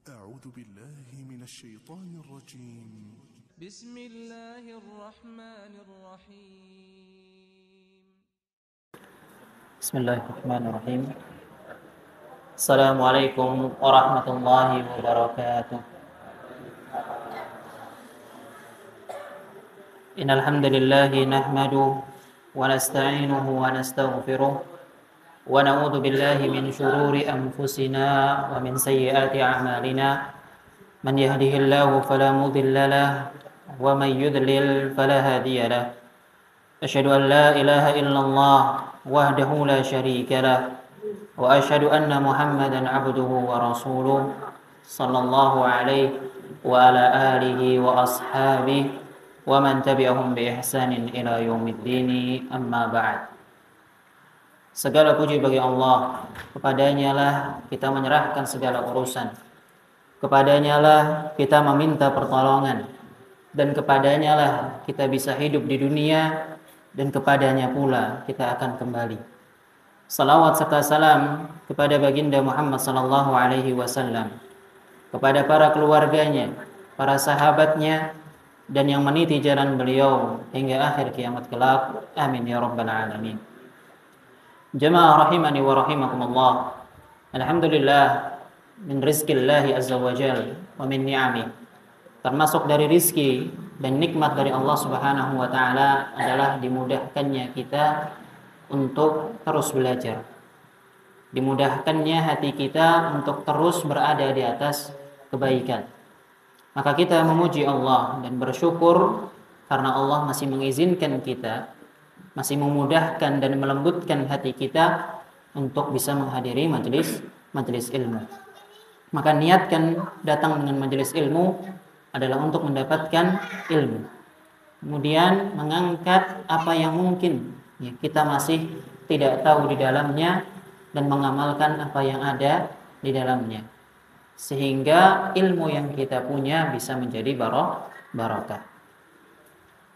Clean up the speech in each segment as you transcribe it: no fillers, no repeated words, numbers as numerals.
أعوذ بالله من الشيطان الرجيم. بسم الله الرحمن الرحيم. بسم الله الرحمن الرحيم. السلام عليكم ورحمة الله وبركاته. إن الحمد لله نحمده ونستعينه ونستغفره ونعوذ بالله من شرور أنفسنا ومن سيئات أعمالنا. من يهده الله فلا مضل له ومن يضلل فلا هادي له. أشهد أن لا إله إلا الله وحده لا شريك له وأشهد أن محمدا عبده ورسوله صلى الله عليه وعلى آله وأصحابه ومن تبعهم بإحسان إلى يوم الدين. أما بعد. Segala puji bagi Allah, kepadanya lah kita menyerahkan segala urusan, kepadanya lah kita meminta pertolongan, dan kepadanya lah kita bisa hidup di dunia, dan kepadanya pula kita akan kembali. Salawat serta salam kepada baginda Muhammad sallallahu alaihi wasallam, kepada para keluarganya, para sahabatnya, dan yang meniti jalan beliau hingga akhir kiamat kelak. Amin ya rabbal alamin. Jamaah rahimani wa rahimakumullah. Alhamdulillah min rizqillahi azza wa jal wa min ni'ami. Termasuk dari rizki dan nikmat dari Allah Subhanahu wa taala adalah dimudahkannya kita untuk terus belajar. Dimudahkannya hati kita untuk terus berada di atas kebaikan. Maka kita memuji Allah dan bersyukur karena Allah masih mengizinkan kita, masih memudahkan dan melembutkan hati kita untuk bisa menghadiri majelis ilmu. Maka niatkan datang dengan majelis ilmu adalah untuk mendapatkan ilmu. Kemudian mengangkat apa yang mungkin kita masih tidak tahu di dalamnya dan mengamalkan apa yang ada di dalamnya. Sehingga ilmu yang kita punya bisa menjadi barakah.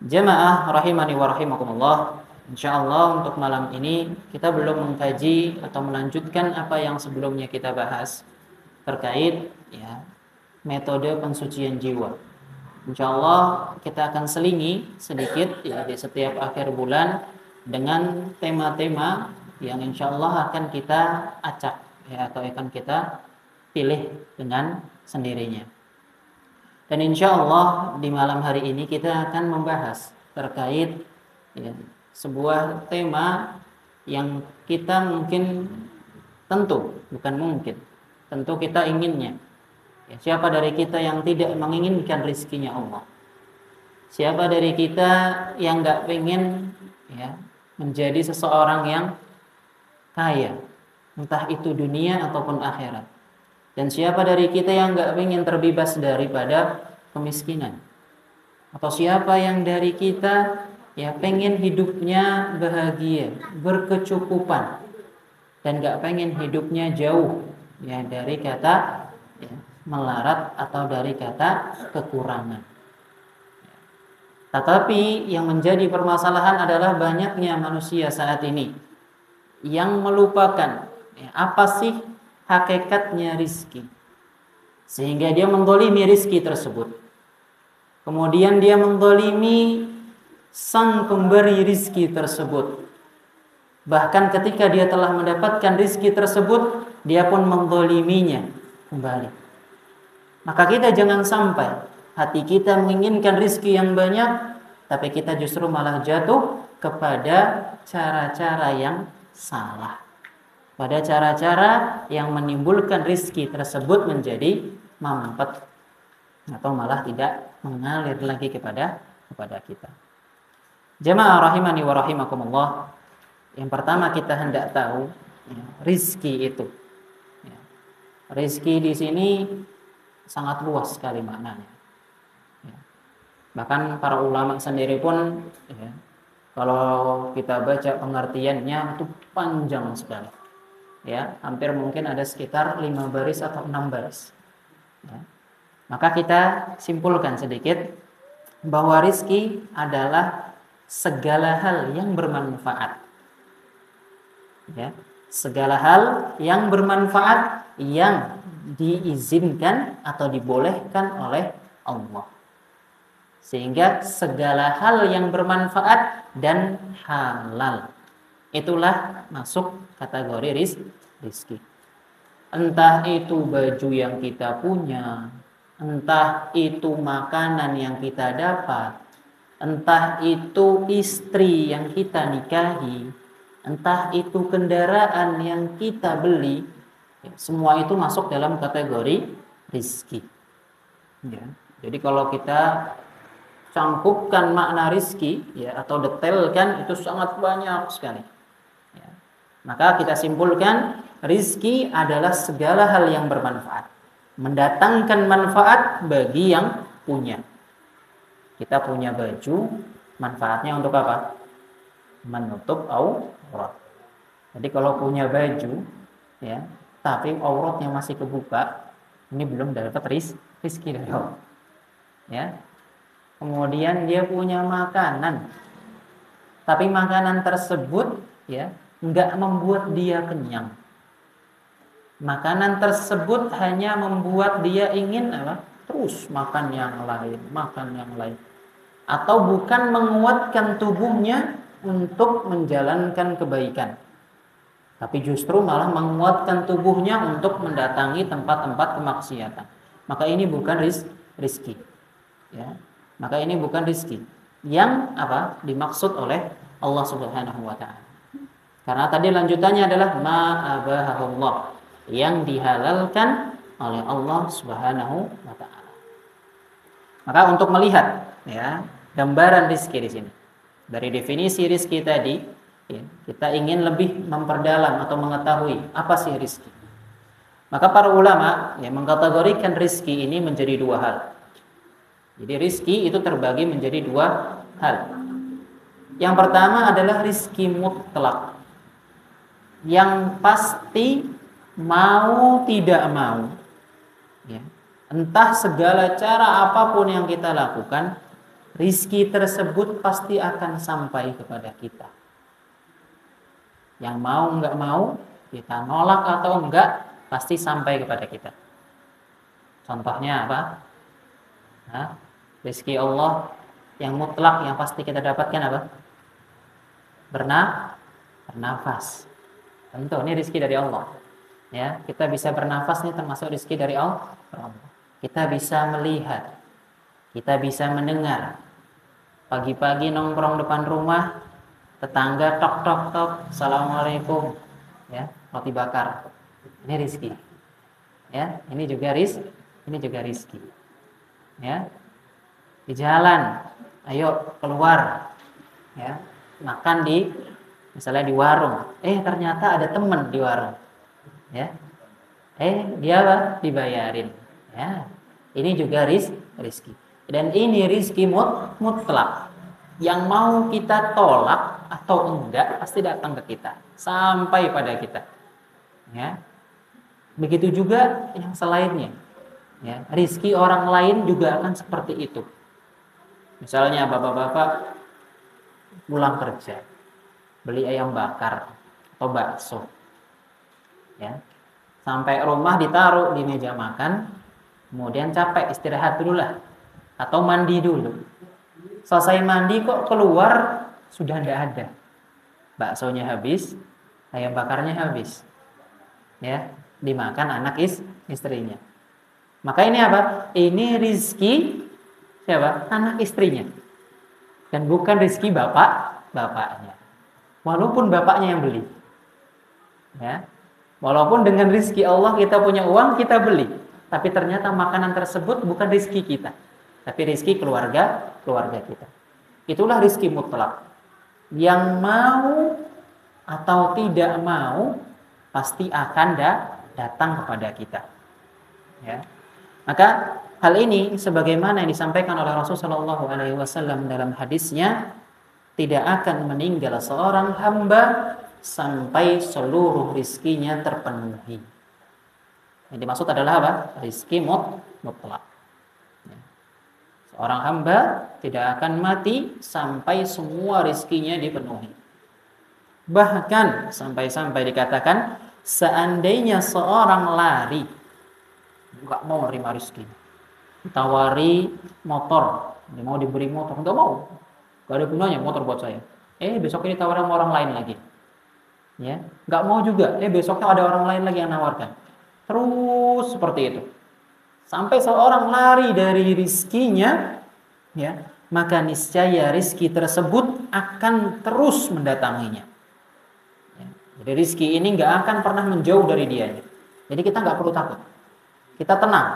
Jamaah rahimani wa rahimakumullah. Insyaallah untuk malam ini kita belum mengkaji atau melanjutkan apa yang sebelumnya kita bahas terkait metode pensucian jiwa. Insyaallah kita akan selingi sedikit di setiap akhir bulan dengan tema-tema yang insyaallah akan kita acak atau akan kita pilih dengan sendirinya. Dan insyaallah di malam hari ini kita akan membahas terkait sebuah tema yang kita tentu kita inginnya. Siapa dari kita yang tidak menginginkan rizkinya Allah? Siapa dari kita yang nggak pengen menjadi seseorang yang kaya, entah itu dunia ataupun akhirat? Dan siapa dari kita yang nggak pengen terbebas daripada kemiskinan? Atau siapa yang dari kita pengen hidupnya bahagia, berkecukupan, dan nggak pengen hidupnya jauh dari kata melarat atau dari kata kekurangan? Tetapi yang menjadi permasalahan adalah banyaknya manusia saat ini yang melupakan apa sih hakikatnya rizki, sehingga dia mendolimi rizki tersebut. Kemudian dia mendolimi sang pemberi rizki tersebut. Bahkan ketika dia telah mendapatkan rizki tersebut, dia pun mendoliminya kembali. Maka kita jangan sampai hati kita menginginkan rizki yang banyak, tapi kita justru malah jatuh kepada cara-cara yang salah, pada cara-cara yang menimbulkan rizki tersebut menjadi mampet atau malah tidak mengalir lagi kepada kita. Jamaah rahimani wa rahimakumullah. Yang pertama kita hendak tahu rizki itu. Rizki di sini sangat luas sekali maknanya. Bahkan para ulama sendiri pun kalau kita baca pengertiannya itu panjang sekali. Hampir mungkin ada sekitar 5 baris atau 6 baris. Maka kita simpulkan sedikit bahwa rizki adalah segala hal yang bermanfaat. Segala hal yang bermanfaat yang diizinkan atau dibolehkan oleh Allah. Sehingga segala hal yang bermanfaat dan halal, itulah masuk kategori rizki. Entah itu baju yang kita punya, entah itu makanan yang kita dapat, entah itu istri yang kita nikahi, entah itu kendaraan yang kita beli, semua itu masuk dalam kategori rizki. Ya. Jadi kalau kita cangkupkan makna rizki, ya, atau detailkan, itu sangat banyak sekali. Ya. Maka kita simpulkan rizki adalah segala hal yang bermanfaat, mendatangkan manfaat bagi yang punya. Kita punya baju, manfaatnya untuk apa? Menutup aurat. Jadi kalau punya baju, ya, tapi auratnya masih kebuka, ini belum dapat rizki dari Allah. Ya. Kemudian dia punya makanan, tapi makanan tersebut, ya, enggak membuat dia kenyang. Makanan tersebut hanya membuat dia ingin apa? Terus makan yang lain, atau bukan menguatkan tubuhnya untuk menjalankan kebaikan, tapi justru malah menguatkan tubuhnya untuk mendatangi tempat-tempat kemaksiatan. Maka ini bukan rizki, ya. Maka ini bukan rizki yang apa dimaksud oleh Allah Subhanahu wa Ta'ala. Karena tadi lanjutannya adalah ma'abahahullah, yang dihalalkan oleh Allah Subhanahu wa Ta'ala. Maka untuk melihat, ya, gambaran rizki di sini, dari definisi rizki tadi, ya, kita ingin lebih memperdalam atau mengetahui apa sih rizki. Maka para ulama, ya, mengkategorikan rizki ini menjadi dua hal. Jadi rizki itu terbagi menjadi dua hal. Yang pertama adalah rizki mutlak, yang pasti mau tidak mau, ya, entah segala cara apapun yang kita lakukan, rizki tersebut pasti akan sampai kepada kita. Yang mau enggak mau, kita nolak atau enggak, pasti sampai kepada kita. Contohnya apa? Rizki Allah yang mutlak yang pasti kita dapatkan apa? Bernafas. Tentu ini rizki dari Allah. Ya, kita bisa bernafas, ini termasuk rizki dari Allah. Kita bisa melihat, kita bisa mendengar. Pagi-pagi nongkrong depan rumah, tetangga tok tok tok, assalamualaikum, ya, roti bakar. Ini rizki. Ya, ini juga rizki. Ya, di jalan, ayo keluar, ya, makan misalnya di warung, ternyata ada teman di warung, ya, dia apa? Dibayarin, ya, ini juga rizki. Dan ini rizki mutlak, yang mau kita tolak atau enggak pasti datang ke kita, sampai pada kita, ya. Begitu juga yang selainnya, ya, rizki orang lain juga akan seperti itu. Misalnya bapak-bapak pulang kerja, beli ayam bakar atau bakso, ya, sampai rumah ditaruh di meja makan, kemudian capek istirahat dulu lah, atau mandi dulu. Selesai mandi kok keluar sudah tidak ada, baksonya habis, ayam bakarnya habis, ya, dimakan anak istrinya. Maka ini apa? Ini rizki siapa? Anak istrinya, dan bukan rizki bapaknya. Walaupun bapaknya yang beli, ya, walaupun dengan rizki Allah kita punya uang kita beli, tapi ternyata makanan tersebut bukan rizki kita, tapi rizki keluarga kita. Itulah rizki mutlak, yang mau atau tidak mau pasti akan datang kepada kita, ya. Maka hal ini sebagaimana yang disampaikan oleh Rasulullah SAW dalam hadisnya, tidak akan meninggal seorang hamba sampai seluruh rizkinya terpenuhi. Yang dimaksud adalah apa? Rizki mutlak. Seorang hamba tidak akan mati sampai semua rizkinya dipenuhi. Bahkan sampai-sampai dikatakan, seandainya seorang lari nggak mau nerima rezeki. Ditawari motor, dia mau diberi motor, nggak mau, nggak ada gunanya motor buat saya. Besok ini tawaran sama orang lain lagi, ya, nggak mau juga. Besoknya ada orang lain lagi yang nawarkan, terus seperti itu, sampai seorang lari dari rizkinya, ya, maka niscaya rizki tersebut akan terus mendatanginya. Ya, jadi rizki ini nggak akan pernah menjauh dari dia. Jadi kita nggak perlu takut, kita tenang,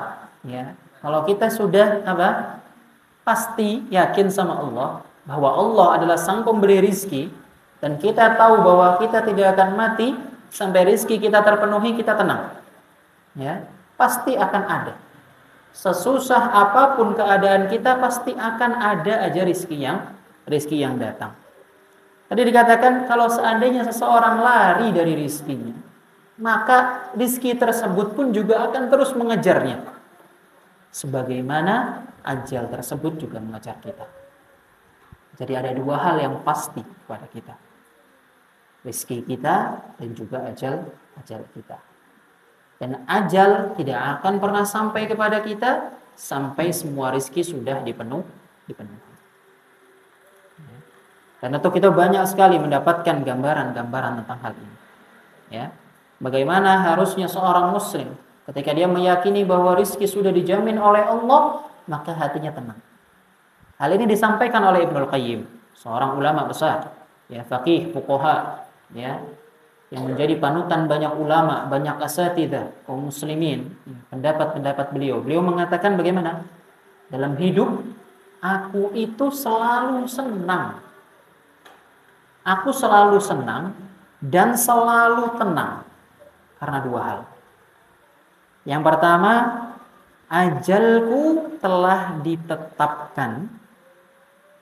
ya. Kalau kita sudah pasti yakin sama Allah bahwa Allah adalah sang pemberi rizki, dan kita tahu bahwa kita tidak akan mati sampai rizki kita terpenuhi, kita tenang, ya, pasti akan ada. Sesusah apapun keadaan kita, pasti akan ada aja rizki yang datang. Tadi dikatakan kalau seandainya seseorang lari dari rizkinya, maka rizki tersebut pun juga akan terus mengejarnya, sebagaimana ajal tersebut juga mengejar kita. Jadi ada dua hal yang pasti pada kita, rezeki kita dan juga ajal kita. Dan ajal tidak akan pernah sampai kepada kita sampai semua rezeki sudah dipenuhi. Karena itu kita banyak sekali mendapatkan gambaran-gambaran tentang hal ini, ya. Bagaimana harusnya seorang muslim ketika dia meyakini bahwa rezeki sudah dijamin oleh Allah, maka hatinya tenang. Hal ini disampaikan oleh Ibnul Qayyim, seorang ulama besar, ya, faqih, fuqaha, ya, yang menjadi panutan banyak ulama, banyak asatidzah kaum muslimin. Pendapat-pendapat beliau mengatakan bagaimana? Dalam hidup aku itu selalu senang. Aku selalu senang dan selalu tenang karena dua hal. Yang pertama, ajalku telah ditetapkan,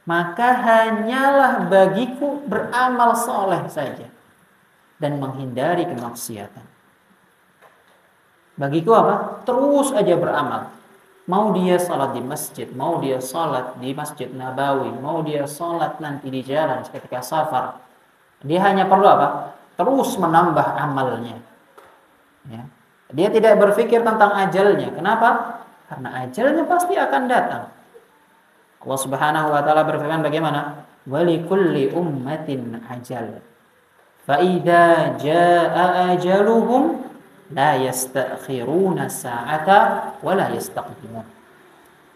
maka hanyalah bagiku beramal soleh saja dan menghindari kemaksiatan. Bagiku apa? Terus aja beramal. Mau dia salat di masjid, mau dia salat di Masjid Nabawi, mau dia salat nanti di jalan ketika safar, dia hanya perlu apa? Terus menambah amalnya, ya. Dia tidak berpikir tentang ajalnya. Kenapa? Karena ajalnya pasti akan datang. Allah Subhanahu wa taala berfirman bagaimana? Walikulli ummatin ajal. Fa idza jaa ajaluhum la yastakhiruna sa'ata wa la yastaqdimun.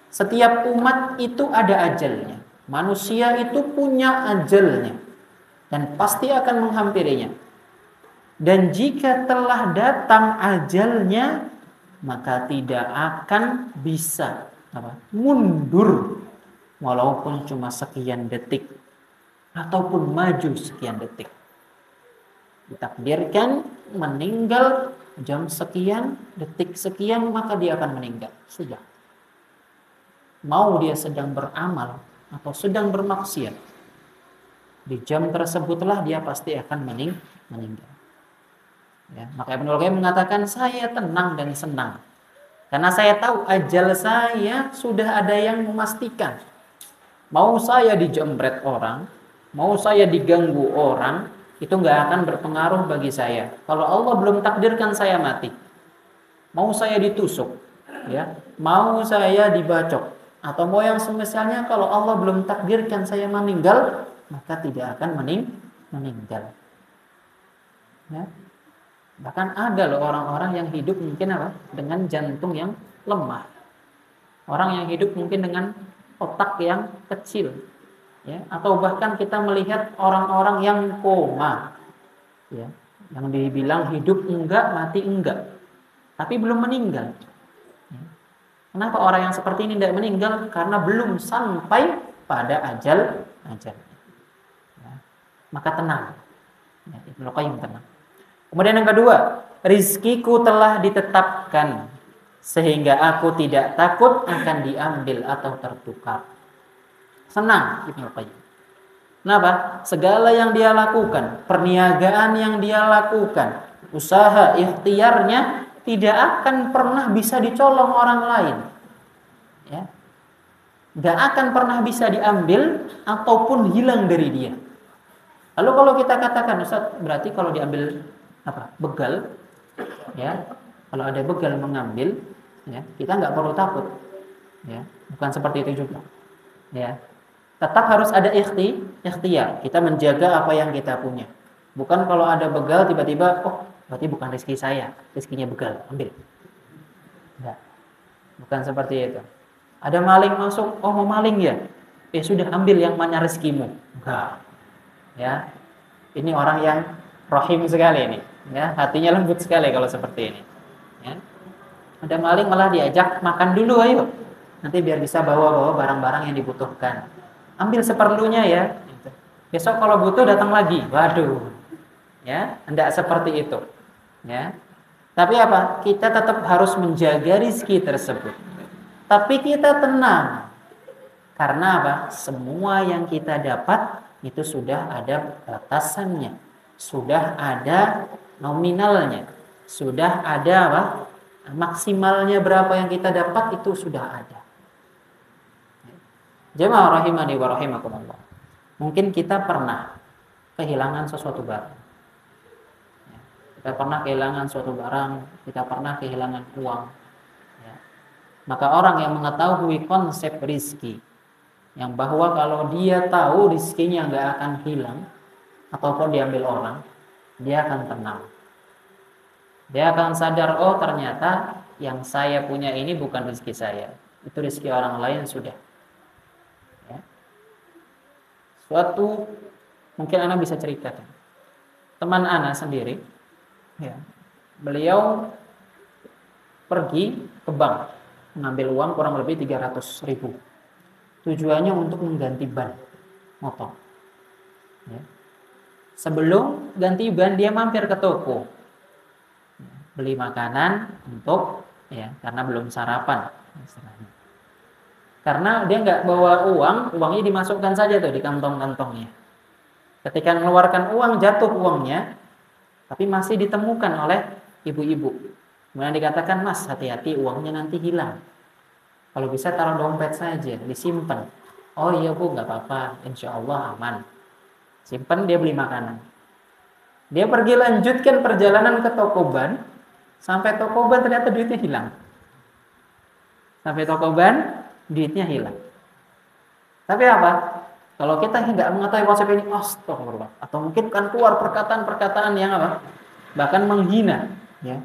Setiap umat itu ada ajalnya. Manusia itu punya ajalnya dan pasti akan menghampirinya. Dan jika telah datang ajalnya, maka tidak akan bisa mundur walaupun cuma sekian detik ataupun maju sekian detik. Ditakdirkan meninggal jam sekian, detik sekian, maka dia akan meninggal. Sudah. Mau dia sedang beramal atau sedang bermaksiat, di jam tersebutlah dia pasti akan meninggal. Ya, maka Ibnu Qayyim mengatakan, saya tenang dan senang karena saya tahu ajal saya sudah ada yang memastikan. Mau saya dijembret orang, mau saya diganggu orang, itu nggak akan berpengaruh bagi saya. Kalau Allah belum takdirkan saya mati, mau saya ditusuk, ya, mau saya dibacok, atau mau yang semisalnya, kalau Allah belum takdirkan saya meninggal, maka tidak akan meninggal. Ya. Bahkan ada loh orang-orang yang hidup mungkin dengan jantung yang lemah, orang yang hidup mungkin dengan otak yang kecil, ya, atau bahkan kita melihat orang-orang yang koma, ya, yang dibilang hidup enggak, mati enggak, tapi belum meninggal. Ya. Kenapa orang yang seperti ini tidak meninggal? Karena belum sampai pada ajal. Ya. Maka tenang, ya, Ibnu Qayyim tenang. Kemudian yang kedua, rizkiku telah ditetapkan sehingga aku tidak takut akan diambil atau tertukar. Senang Ibnu Qayyim. Kenapa? Segala yang dia lakukan, perniagaan yang dia lakukan, usaha ikhtiarnya tidak akan pernah bisa dicolong orang lain. Ya. Gak akan pernah bisa diambil ataupun hilang dari dia. Lalu kalau kita katakan, Ustaz, berarti kalau diambil begal, ya, kalau ada begal mengambil, Ya, kita nggak perlu takut. Ya, bukan seperti itu juga. Ya, tetap harus ada ikhtiar. Kita menjaga apa yang kita punya. Bukan kalau ada begal tiba-tiba, oh berarti bukan rezeki saya, rezekinya begal, ambil. Enggak, bukan seperti itu. Ada maling masuk, oh mau maling ya, sudah ambil yang mana rezekimu. Enggak. Ya, ini orang yang rahim sekali ini. Ya, hatinya lembut sekali kalau seperti ini. Ya. Ada maling malah diajak makan dulu, ayo. Nanti biar bisa bawa-bawa barang-barang yang dibutuhkan. Ambil seperlunya ya. Besok kalau butuh datang lagi. Waduh. Ya, enggak seperti itu. Ya. Tapi apa? Kita tetap harus menjaga rezeki tersebut. Tapi kita tenang. Karena apa? Semua yang kita dapat itu sudah ada batasannya. Sudah ada nominalnya. Sudah ada apa? Maksimalnya berapa yang kita dapat itu sudah ada. Jemaah rahimani wa rahimakumullah. Mungkin kita pernah kehilangan sesuatu barang. Kita pernah kehilangan suatu barang, kita pernah kehilangan uang. Ya. Maka orang yang mengetahui konsep rizki, yang bahwa kalau dia tahu rizkinya nggak akan hilang, ataupun diambil orang, dia akan tenang. Dia akan sadar, oh ternyata yang saya punya ini bukan rizki saya, itu rizki orang lain sudah. Ya. Suatu, mungkin Ana bisa ceritakan. Teman Ana sendiri, ya, beliau pergi ke bank mengambil uang kurang lebih 300.000. Tujuannya untuk mengganti ban motor. Ya. Sebelum ganti ban dia mampir ke toko, ya, beli makanan untuk, ya, karena belum sarapan istilahnya. Karena dia nggak bawa uang, uangnya dimasukkan saja tuh di kantong-kantongnya. Ketika mengeluarkan uang, jatuh uangnya, tapi masih ditemukan oleh ibu-ibu. Kemudian dikatakan, Mas, hati-hati uangnya nanti hilang. Kalau bisa taruh dompet saja, disimpan. Oh iya Bu, nggak apa-apa, insya Allah aman. Simpan, dia beli makanan. Dia pergi lanjutkan perjalanan ke toko ban, sampai toko ban ternyata duitnya hilang. Sampai toko ban, duitnya hilang. Tapi apa? Kalau kita nggak mengetahui konsep ini, astagfirullah, atau mungkin kan keluar perkataan-perkataan yang apa? Bahkan menghina, ya,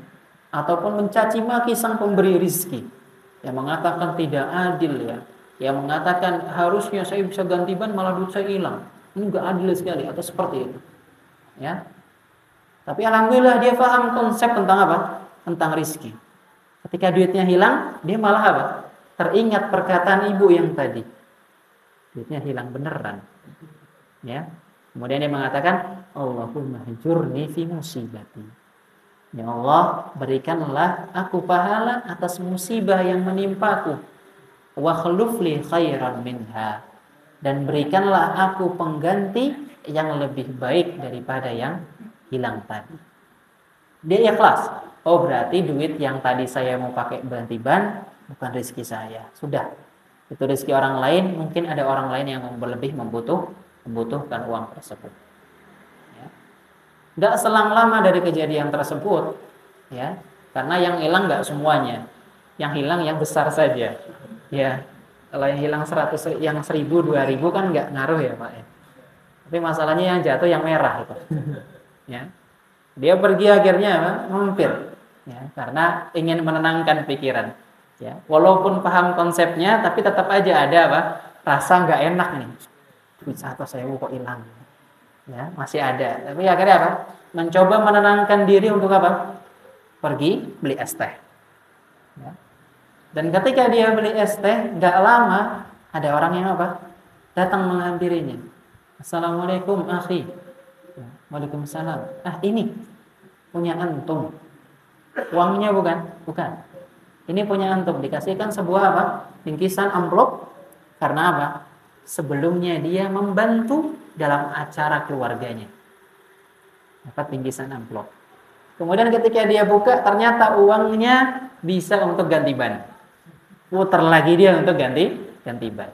ataupun mencaci maki sang pemberi rizki, yang mengatakan tidak adil, ya, yang mengatakan harusnya saya bisa ganti ban malah duit saya hilang. Ini nggak adil sekali, atau seperti itu, ya. Tapi alhamdulillah dia paham konsep tentang apa? Tentang rizki. Ketika duitnya hilang, dia malah apa? Teringat perkataan ibu yang tadi. Duitnya hilang beneran. Ya. Kemudian dia mengatakan, Allahumma hajurni fi musibati. Ya Allah, berikanlah aku pahala atas musibah yang menimpaku. Wa khlufli khairan minha. Dan berikanlah aku pengganti yang lebih baik daripada yang hilang tadi. Dia ikhlas. Oh berarti duit yang tadi saya mau pakai ganti ban bukan rezeki saya. Sudah. Itu rezeki orang lain, mungkin ada orang lain yang lebih membutuhkan uang tersebut. Ya. Nggak selang lama dari kejadian tersebut, ya, karena yang hilang nggak semuanya, yang hilang yang besar saja. Ya, kalau yang hilang 100, yang 1000, 2000 kan nggak ngaruh ya Pak. Ya. Tapi masalahnya yang jatuh yang merah itu. Ya, dia pergi akhirnya mampir, ya, karena ingin menenangkan pikiran. Ya, walaupun paham konsepnya, tapi tetap aja ada apa? Rasa nggak enak nih. Duit 100.000 kok hilang. Ya, masih ada. Tapi akhirnya apa? Mencoba menenangkan diri untuk apa? Pergi beli es teh. Ya. Dan ketika dia beli es teh, nggak lama ada orang yang apa? Datang menghampirinya. Assalamualaikum akhi. Ya, waalaikumsalam. Ini punya antum. Uangnya bukan? Bukan. Ini punya antum, dikasihkan sebuah apa? Bingkisan amplop. Karena apa? Sebelumnya dia membantu dalam acara keluarganya. Dapat bingkisan amplop. Kemudian ketika dia buka, ternyata uangnya bisa untuk ganti ban. Putar lagi dia untuk ganti ban.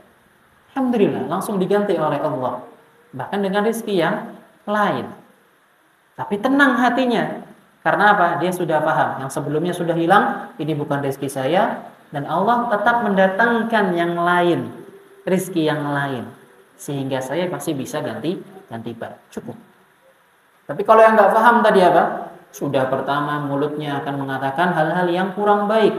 Alhamdulillah, langsung diganti oleh Allah. Bahkan dengan rezeki yang lain. Tapi tenang hatinya. Karena apa? Dia sudah paham. Yang sebelumnya sudah hilang, ini bukan rezeki saya. Dan Allah tetap mendatangkan yang lain, rezeki yang lain. Sehingga saya pasti bisa ganti balik. Cukup. Tapi kalau yang nggak paham tadi apa? Sudah pertama mulutnya akan mengatakan hal-hal yang kurang baik.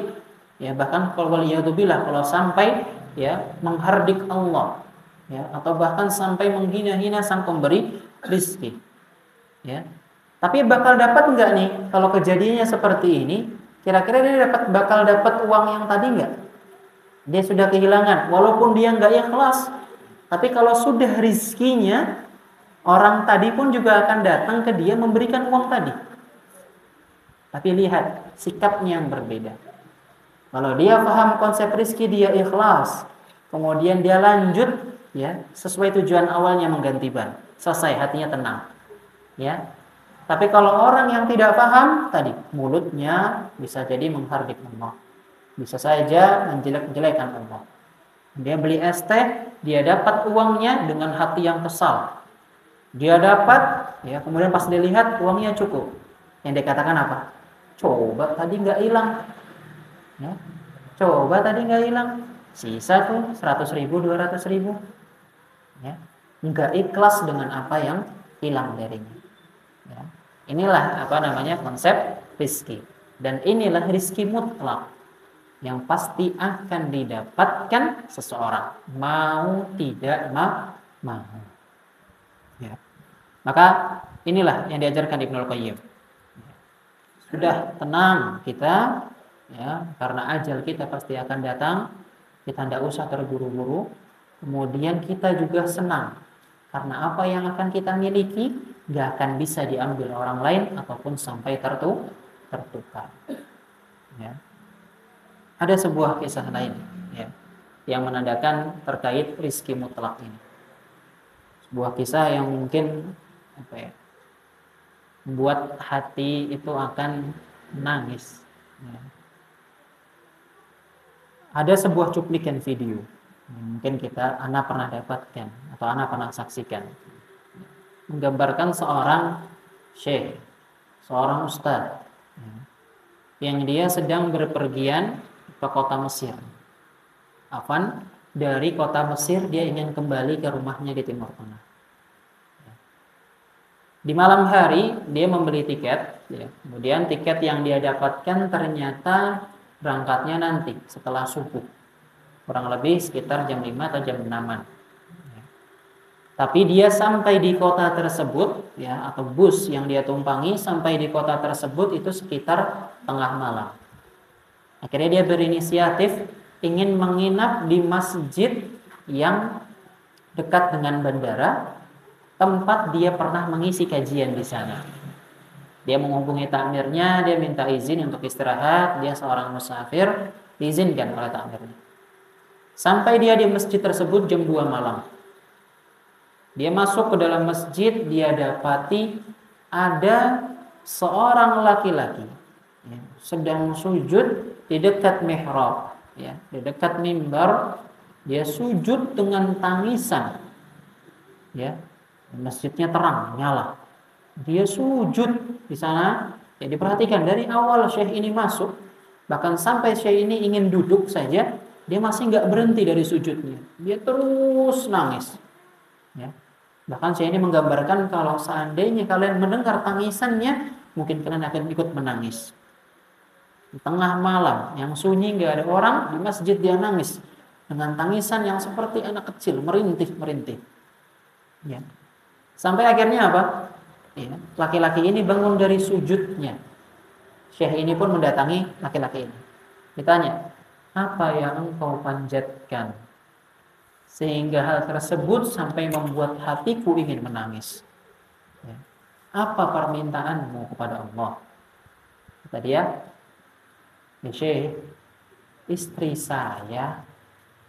Ya, bahkan kalau waliyadzubillah, kalau sampai ya menghardik Allah, ya, atau bahkan sampai menghina-hina sang pemberi rezeki. Ya. Tapi bakal dapat enggak nih kalau kejadiannya seperti ini? Kira-kira dia bakal dapat uang yang tadi enggak? Dia sudah kehilangan walaupun dia enggak ikhlas. Tapi kalau sudah rizkinya, orang tadi pun juga akan datang ke dia memberikan uang tadi. Tapi lihat sikapnya yang berbeda. Kalau dia paham konsep rizki, dia ikhlas. Kemudian dia lanjut ya sesuai tujuan awalnya mengganti ban. Selesai, hatinya tenang. Ya. Tapi kalau orang yang tidak paham tadi, mulutnya bisa jadi menghardik Allah. Bisa saja menjelek-jelekan Allah. Dia beli es teh, dia dapat uangnya dengan hati yang kesal. Dia dapat, ya kemudian pas dilihat uangnya cukup. Yang dikatakan apa? Coba tadi nggak hilang. Ya. Coba tadi nggak hilang. Sisa tuh 100.000, 200.000. Ya. Nggak ikhlas dengan apa yang hilang darinya. Ya. Inilah konsep rizki. Dan inilah rizki mutlak yang pasti akan didapatkan seseorang, mau tidak mau. Ya. Maka inilah yang diajarkan Ibnul Qayyim. Sudah tenang kita, ya, karena ajal kita pasti akan datang. Kita tidak usah terburu-buru. Kemudian kita juga senang karena apa yang akan kita miliki gak akan bisa diambil orang lain ataupun sampai tertukar. Ya. Ada sebuah kisah lain ya, yang menandakan terkait rizki mutlak ini. Sebuah kisah yang mungkin membuat hati itu akan menangis. Ya. Ada sebuah cuplikan video yang mungkin anak pernah dapatkan atau anak pernah saksikan, menggambarkan seorang syekh, seorang ustadz, ya, yang dia sedang berpergian ke kota Mesir. Dari kota Mesir dia ingin kembali ke rumahnya di Timur Tengah. Di malam hari dia membeli tiket, ya. Kemudian tiket yang dia dapatkan ternyata berangkatnya nanti setelah subuh, kurang lebih sekitar jam 5 atau jam 6-an. Ya. Tapi dia sampai di kota tersebut, ya, atau bus yang dia tumpangi sampai di kota tersebut itu sekitar tengah malam. Akhirnya dia berinisiatif ingin menginap di masjid yang dekat dengan bandara, tempat dia pernah mengisi kajian di sana. Dia menghubungi takmirnya, dia minta izin untuk istirahat, dia seorang musafir, diizinkan oleh takmirnya. Sampai dia di masjid tersebut jam 2 malam. Dia masuk ke dalam masjid, dia dapati ada seorang laki-laki ya, sedang sujud di dekat mihrab, ya, di dekat mimbar. Dia sujud dengan tangisan, ya. Masjidnya terang, nyala. Dia sujud di sana. Ya, diperhatikan dari awal syekh ini masuk, bahkan sampai syekh ini ingin duduk saja, dia masih nggak berhenti dari sujudnya. Dia terus nangis. Ya. Bahkan syekh ini menggambarkan kalau seandainya kalian mendengar tangisannya, mungkin kalian akan ikut menangis. Di tengah malam yang sunyi, nggak ada orang, di masjid dia nangis dengan tangisan yang seperti anak kecil, merintih. Ya. Sampai akhirnya apa? Ya, laki-laki ini bangun dari sujudnya. Syekh ini pun mendatangi laki-laki ini. Ditanya, apa yang engkau panjatkan sehingga hal tersebut sampai membuat hatiku ingin menangis? Ya. Apa permintaanmu kepada Allah? Kata dia, ya Syekh, istri saya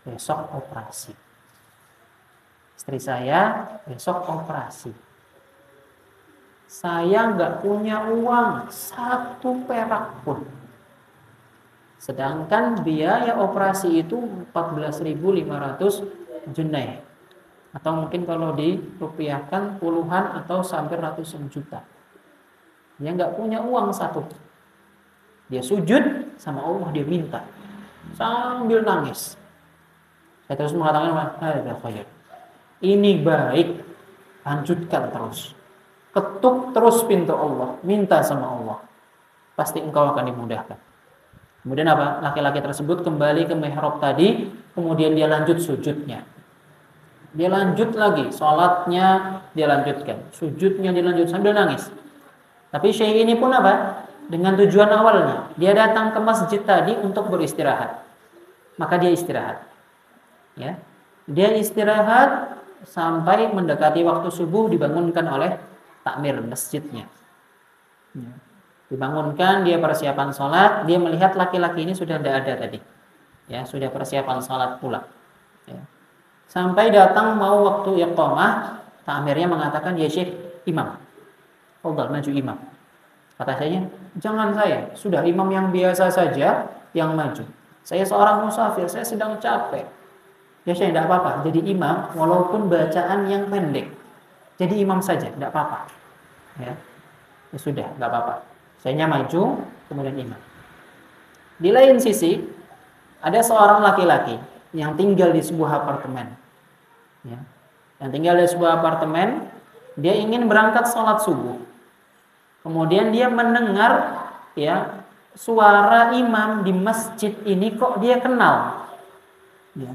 besok operasi. Istri saya besok operasi. Saya nggak punya uang 1 perak pun. Sedangkan biaya operasi itu 14.500 junaih. Atau mungkin kalau dirupiahkan puluhan atau sampai ratusan juta. Dia nggak punya uang satu. Dia sujud sama Allah, dia minta sambil nangis. Saya terus mengatakan, "Hada khair. Ini baik, lanjutkan terus. Ketuk terus pintu Allah, minta sama Allah. Pasti engkau akan dimudahkan." Kemudian apa? Laki-laki tersebut kembali ke mihrab tadi, kemudian dia lanjut sujudnya. Dia lanjut lagi, sholatnya dia lanjutkan, sujudnya dia lanjut sambil nangis. Tapi syekh ini pun apa? Dengan tujuan awalnya, dia datang ke masjid tadi untuk beristirahat. Maka dia istirahat. Ya. Dia istirahat sampai mendekati waktu subuh, dibangunkan oleh takmir masjidnya. Ya. Dibangunkan, dia persiapan sholat, dia melihat laki-laki ini sudah tidak ada tadi. Ya, sudah persiapan sholat pula. Ya. Sampai datang mau waktu iqamah, takmirnya mengatakan, "Ya Syekh, imam. Fadhal, maju imam." Kata saya, "Jangan saya, sudah imam yang biasa saja yang maju. Saya seorang musafir, saya sedang capek." "Ya Syekh, tidak apa-apa, jadi imam walaupun bacaan yang pendek. Jadi imam saja, tidak apa-apa." Ya, ya sudah, tidak apa-apa. Saya maju, kemudian imam. Di lain sisi, ada seorang laki-laki yang tinggal di sebuah apartemen. Ya. Yang tinggal di sebuah apartemen, dia ingin berangkat sholat subuh. Kemudian dia mendengar ya suara imam di masjid ini kok dia kenal. Ya.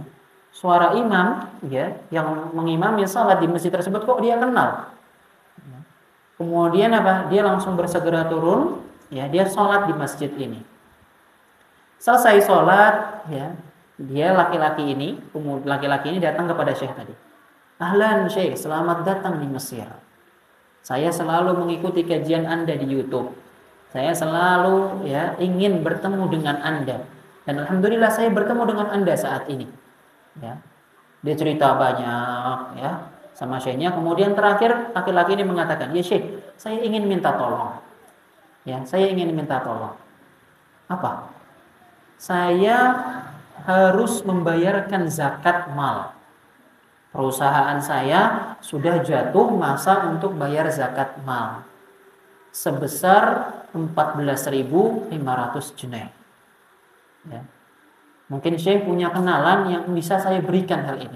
Suara imam ya yang mengimami sholat di masjid tersebut kok dia kenal. Ya. Kemudian apa? Dia langsung bersegera turun, ya dia sholat di masjid ini. Selesai sholat, ya dia laki-laki ini datang kepada Syekh tadi. "Ahlan Syekh, selamat datang di Mesir. Saya selalu mengikuti kajian Anda di YouTube. Saya selalu ya ingin bertemu dengan Anda. Dan alhamdulillah saya bertemu dengan Anda saat ini." Ya. Dia cerita banyak ya sama Syekhnya. Kemudian terakhir laki-laki ini mengatakan, "Ya Syekh, saya ingin minta tolong." Ya, saya ingin minta tolong. "Apa?" "Saya harus membayarkan zakat mal. Perusahaan saya sudah jatuh masa untuk bayar zakat mal sebesar 14.500 junai." Ya. Mungkin Syekh punya kenalan yang bisa saya berikan hal ini.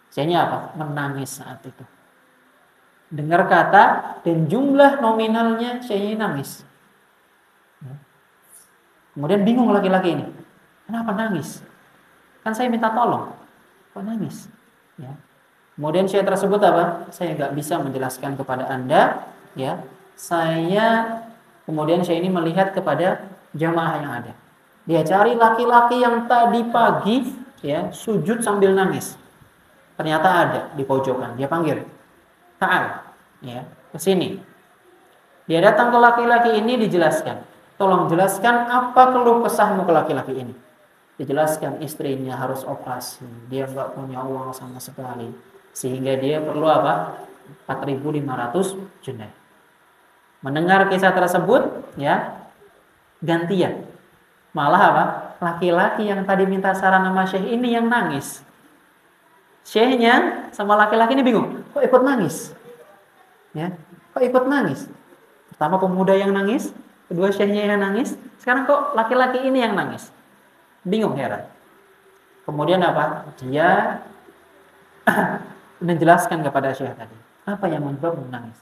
Syekhnya apa? Menangis saat itu. Dengar kata dan jumlah nominalnya, Syekhnya nangis. Ya. Kemudian bingung laki-laki ini. Kenapa nangis? Kan saya minta tolong. Kok nangis? Ya. Kemudian Syekh tersebut apa? "Saya nggak bisa menjelaskan kepada Anda. Ya, kemudian Syekh ini melihat kepada jamaah yang ada. Dia cari laki-laki yang tadi pagi, ya sujud sambil nangis. Ternyata ada di pojokan. Dia panggil, "Ta'al, ya ke sini." Dia datang ke laki-laki ini, dijelaskan. "Tolong jelaskan apa keluh kesahmu ke laki-laki ini." Dijelaskan istrinya harus operasi, dia nggak punya uang sama sekali, sehingga dia perlu apa? 4.500 junai. Mendengar kisah tersebut, ya gantian. Malah apa? Laki-laki yang tadi minta saran sama Syekh ini yang nangis. Syekhnya sama laki-laki ini bingung, kok ikut nangis? Ya, kok ikut nangis? Pertama pemuda yang nangis, kedua Syekhnya yang nangis, sekarang kok laki-laki ini yang nangis? Bingung, heran. Kemudian apa? Dia menjelaskan kepada Syekh tadi, apa yang membuatmu menangis?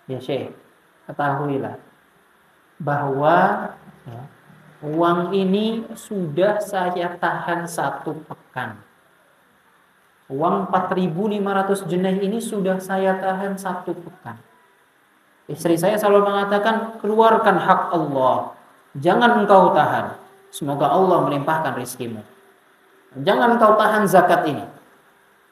"Ya Syekh, ketahuilah bahwa ya, uang ini sudah saya tahan 1 pekan. Uang 4.500 junai ini sudah saya tahan 1 pekan. Istri saya selalu mengatakan, keluarkan hak Allah. Jangan engkau tahan. Semoga Allah melimpahkan rezekimu. Jangan engkau tahan zakat ini."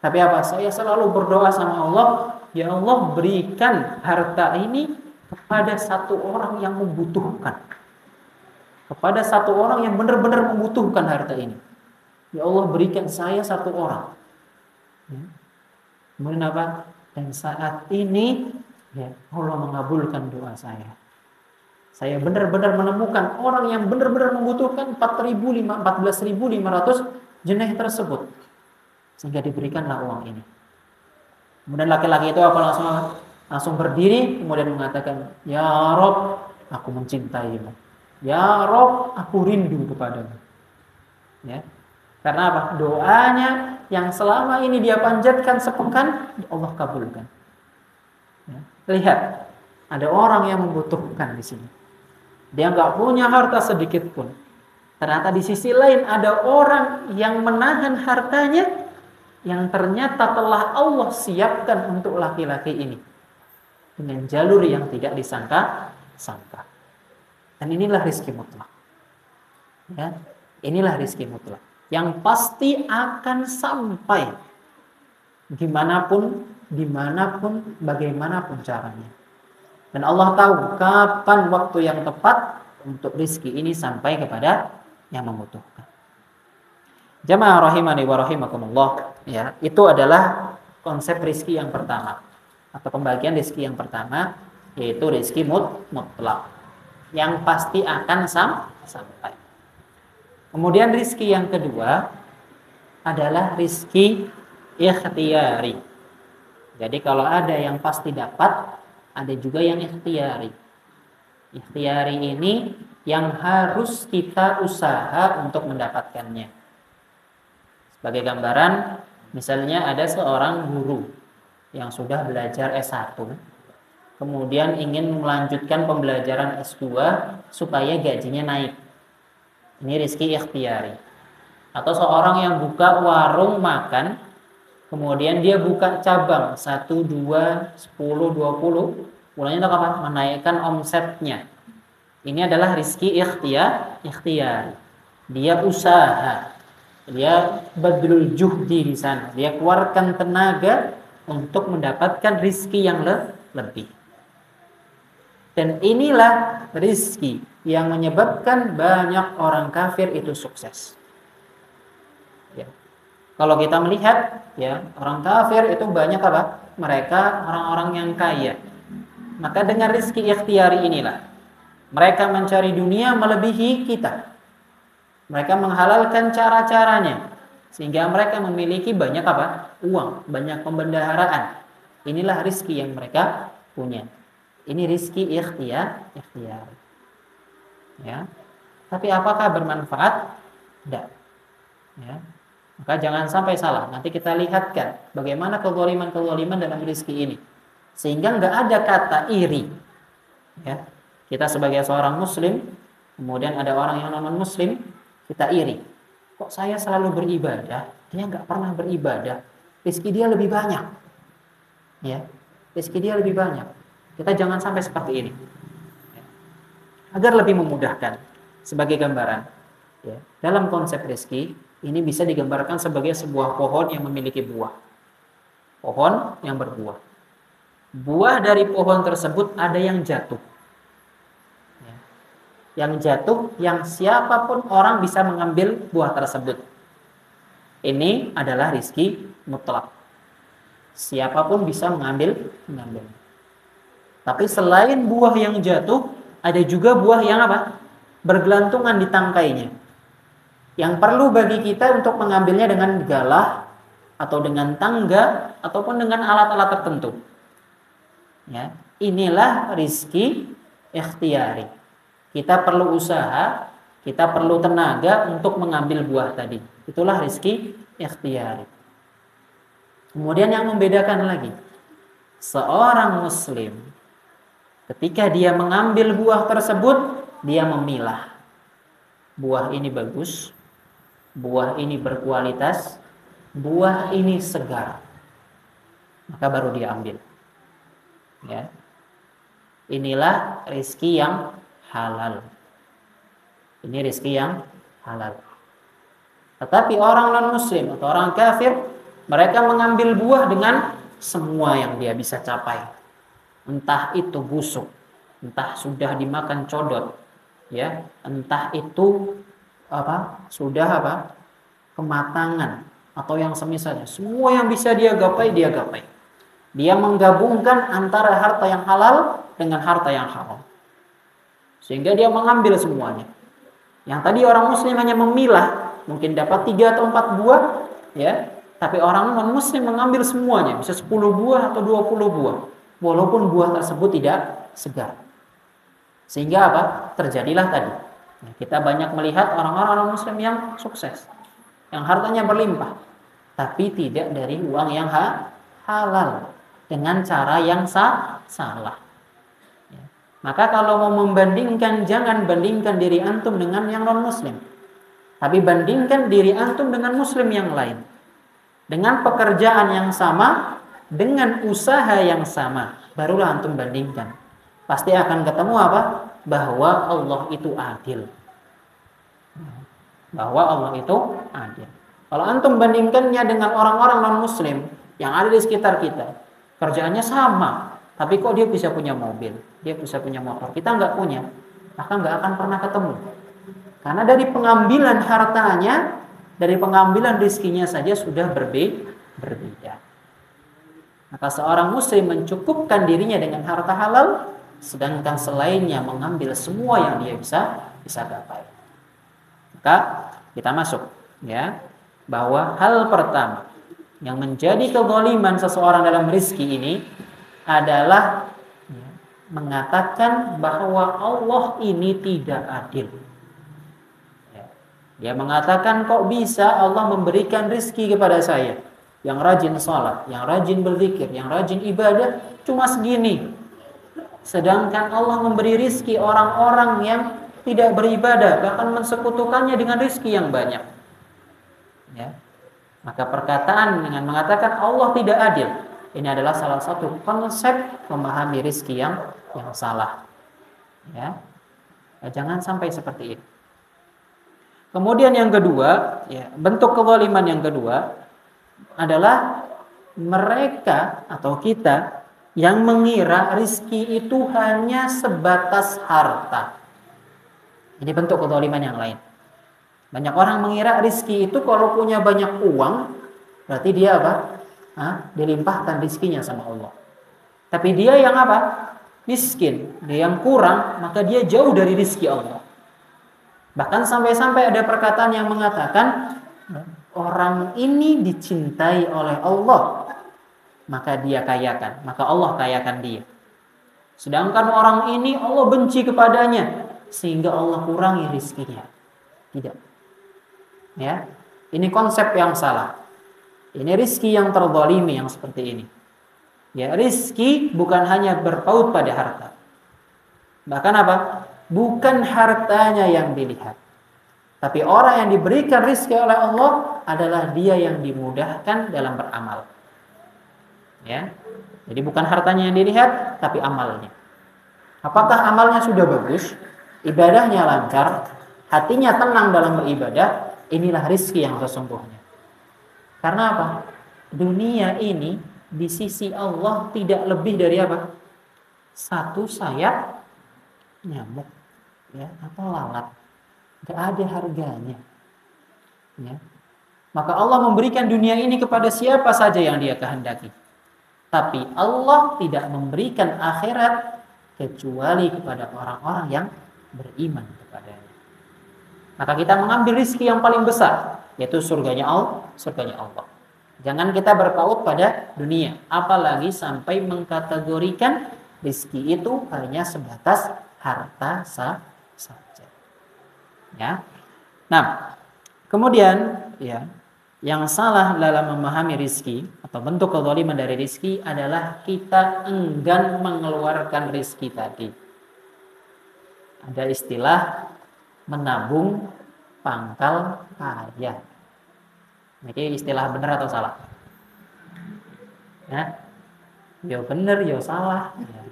Tapi apa? Saya selalu berdoa sama Allah, "Ya Allah, berikan harta ini kepada satu orang yang membutuhkan. Kepada satu orang yang benar-benar membutuhkan harta ini. Ya Allah, berikan saya satu orang." Ya. Kemudian apa? Dan saat ini ya, Allah mengabulkan doa saya. Saya benar-benar menemukan orang yang benar-benar membutuhkan 14.500 junai tersebut. Sehingga diberikanlah uang ini. Kemudian laki-laki itu apa langsung? langsung berdiri kemudian mengatakan, "Ya Rob, aku mencintaimu. Ya Rob, aku rindu kepadamu." Ya. Karena apa? Doanya yang selama ini dia panjatkan sepekan, Allah kabulkan. Ya. Lihat, ada orang yang membutuhkan di sini. Dia nggak punya harta sedikit pun. Ternyata di sisi lain ada orang yang menahan hartanya yang ternyata telah Allah siapkan untuk laki-laki ini dengan jalur yang tidak disangka-sangka. Dan inilah rizki mutlak. Ya, inilah rizki mutlak yang pasti akan sampai dimanapun, bagaimanapun caranya. Dan Allah tahu kapan waktu yang tepat untuk rizki ini sampai kepada yang membutuhkan. Jamaah rahimani wa rahimakumullah, ya, itu adalah konsep rizki yang pertama atau pembagian rizki yang pertama, yaitu rizki mutlak yang pasti akan sampai. Kemudian rizki yang kedua adalah rizki ikhtiyari. Jadi kalau ada yang pasti dapat, ada juga yang ikhtiyari. Ikhtiyari ini yang harus kita usaha untuk mendapatkannya. Sebagai gambaran, misalnya ada seorang guru yang sudah belajar S1, kemudian ingin melanjutkan pembelajaran S2 supaya gajinya naik. Ini rizki ikhtiyari. Atau seorang yang buka warung makan, kemudian dia buka cabang 1, 2, 10, 20, mulanya untuk apa? Menaikkan omsetnya. Ini adalah rizki ikhtiyari. Dia usaha, dia badlul juhdi di sana, dia keluarkan tenaga untuk mendapatkan rizki yang lebih. Dan inilah rizki yang menyebabkan banyak orang kafir itu sukses. Ya. Kalau kita melihat, ya, orang kafir itu banyak apa? Mereka orang-orang yang kaya. Maka dengan rizki ikhtiyari inilah mereka mencari dunia melebihi kita. Mereka menghalalkan cara-caranya sehingga mereka memiliki banyak apa? Uang, banyak pembendaharaan. Inilah rizki yang mereka punya. Ini rizki ikhtiyari. Ya. Tapi apakah bermanfaat? Tidak. Ya. Maka jangan sampai salah. Nanti kita lihatkan bagaimana kezaliman dalam rizki ini. Sehingga nggak ada kata iri. Ya. Kita sebagai seorang muslim, kemudian ada orang yang non muslim, kita iri. Kok saya selalu beribadah, dia nggak pernah beribadah. Rizki dia lebih banyak. Ya. Rizki dia lebih banyak. Kita jangan sampai seperti ini. Ya. Agar lebih memudahkan sebagai gambaran. Ya. Dalam konsep rizki, ini bisa digambarkan sebagai sebuah pohon yang memiliki buah. Pohon yang berbuah. Buah dari pohon tersebut ada yang jatuh. Ya. Yang jatuh, yang siapapun orang bisa mengambil buah tersebut. Ini adalah rizki mutlak. Siapapun bisa mengambil. Tapi selain buah yang jatuh, ada juga buah yang apa? Bergelantungan di tangkainya. Yang perlu bagi kita untuk mengambilnya dengan galah atau dengan tangga ataupun dengan alat-alat tertentu. Ya, inilah rizki ikhtiyari. Kita perlu usaha, kita perlu tenaga untuk mengambil buah tadi. Itulah rizki ikhtiyari. Kemudian yang membedakan lagi, seorang muslim ketika dia mengambil buah tersebut, dia memilah. Buah ini bagus, buah ini berkualitas, buah ini segar. Maka baru dia ambil. Ya. Inilah rizki yang halal. Ini rizki yang halal. Tetapi orang non-muslim atau orang kafir, mereka mengambil buah dengan semua yang dia bisa capai. Entah itu busuk, entah sudah dimakan codot, ya, entah itu sudah kematangan atau yang semisalnya. Semua yang bisa dia gapai, dia gapai. Dia menggabungkan antara harta yang halal dengan harta yang haram. Sehingga dia mengambil semuanya. Yang tadi orang muslim hanya memilah, mungkin dapat 3 atau 4 buah, ya. Tapi orang non muslim mengambil semuanya, bisa 10 buah atau 20 buah. walaupun buah tersebut tidak segar. Sehingga apa? Terjadilah tadi. Nah, kita banyak melihat orang-orang muslim yang sukses, yang hartanya berlimpah, tapi tidak dari uang yang halal, dengan cara yang salah. Ya. Maka kalau mau membandingkan, jangan bandingkan diri antum dengan yang non-muslim, tapi bandingkan diri antum dengan muslim yang lain, dengan pekerjaan yang sama, dengan usaha yang sama, barulah antum bandingkan. Pasti akan ketemu apa? Bahwa Allah itu adil. Bahwa Allah itu adil. Kalau antum bandingkannya dengan orang-orang non-muslim yang ada di sekitar kita, kerjaannya sama, tapi kok dia bisa punya mobil, dia bisa punya motor, kita nggak punya, maka nggak akan pernah ketemu. Karena dari pengambilan hartanya, dari pengambilan rizkinya saja sudah berbeda. Maka seorang muslim mencukupkan dirinya dengan harta halal, sedangkan selainnya mengambil semua yang dia bisa gapai. Maka kita masuk, ya, bahwa hal pertama yang menjadi kezaliman seseorang dalam rizki ini adalah mengatakan bahwa Allah ini tidak adil. Dia mengatakan, kok bisa Allah memberikan rizki kepada saya yang rajin salat, yang rajin berzikir, yang rajin ibadah cuma segini, sedangkan Allah memberi rizki orang-orang yang tidak beribadah, bahkan mensekutukannya dengan rizki yang banyak. Ya. Maka perkataan dengan mengatakan Allah tidak adil, ini adalah salah satu konsep memahami rizki yang salah. Ya. Jangan sampai seperti itu. Kemudian yang kedua, ya, bentuk kezaliman yang kedua adalah mereka atau kita yang mengira rizki itu hanya sebatas harta. Ini bentuk kezaliman yang lain. Banyak orang mengira rizki itu kalau punya banyak uang, berarti dia apa? Dilimpahkan rizkinya sama Allah. Tapi dia yang apa? Miskin. Dia yang kurang, maka dia jauh dari rizki Allah. Bahkan sampai-sampai ada perkataan yang mengatakan orang ini dicintai oleh Allah, maka dia kayakan, maka Allah kayakan dia. Sedangkan orang ini Allah benci kepadanya, sehingga Allah kurangi rizkinya. Tidak. Ya, ini konsep yang salah. Ini rizki yang terzalimi yang seperti ini. Ya, rizki bukan hanya berpaut pada harta. Bahkan apa? Bukan hartanya yang dilihat, tapi orang yang diberikan rizki oleh Allah adalah dia yang dimudahkan dalam beramal. Ya, jadi bukan hartanya yang dilihat, tapi amalnya. Apakah amalnya sudah bagus, ibadahnya lancar, hatinya tenang dalam beribadah? Inilah rizki yang sesungguhnya. Karena apa? Dunia ini di sisi Allah tidak lebih dari apa? Satu sayap nyamuk, ya, atau lalat, gak ada harganya. Ya. Maka Allah memberikan dunia ini kepada siapa saja yang Dia kehendaki. Tapi Allah tidak memberikan akhirat kecuali kepada orang-orang yang beriman kepadanya. Maka kita mengambil rizki yang paling besar, yaitu surganya Allah. Jangan kita berpaut pada dunia, apalagi sampai mengkategorikan rizki itu hanya sebatas harta saja. Ya. Nah, kemudian ya, yang salah dalam memahami rizki atau bentuk kezaliman dari rizki adalah kita enggan mengeluarkan rizki tadi. Ada istilah menabung pangkal kaya. Ini istilah benar atau salah? Ya, yo benar, yo salah. Ya.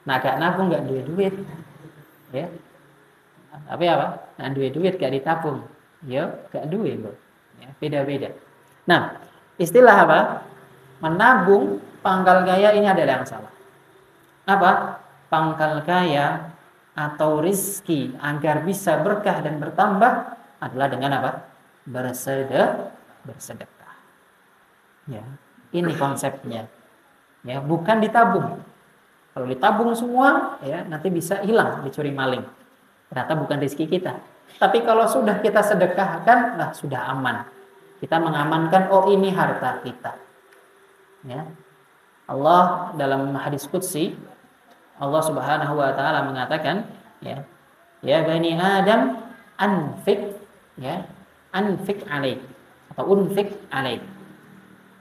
Nah, gak nabung gak duit, ya. Tapi apa? Nah, duit gak ditabung, ya gak duit, ya, beda-beda. Nah, istilah apa? Menabung pangkal kaya ini adalah yang salah. Apa? Pangkal kaya atau rizki agar bisa berkah dan bertambah adalah dengan apa? Bersedekah. Ya, ini konsepnya. Ya, bukan ditabung. Kalau ditabung semua, ya nanti bisa hilang, dicuri maling. Ternyata bukan rezeki kita. Tapi kalau sudah kita sedekahkan, nah sudah aman. Kita mengamankan, oh ini harta kita. Ya. Allah dalam hadis qudsi, Allah Subhanahu wa taala mengatakan, ya, ya bani Adam anfik, ya, anfik alaik atau unfik alaik.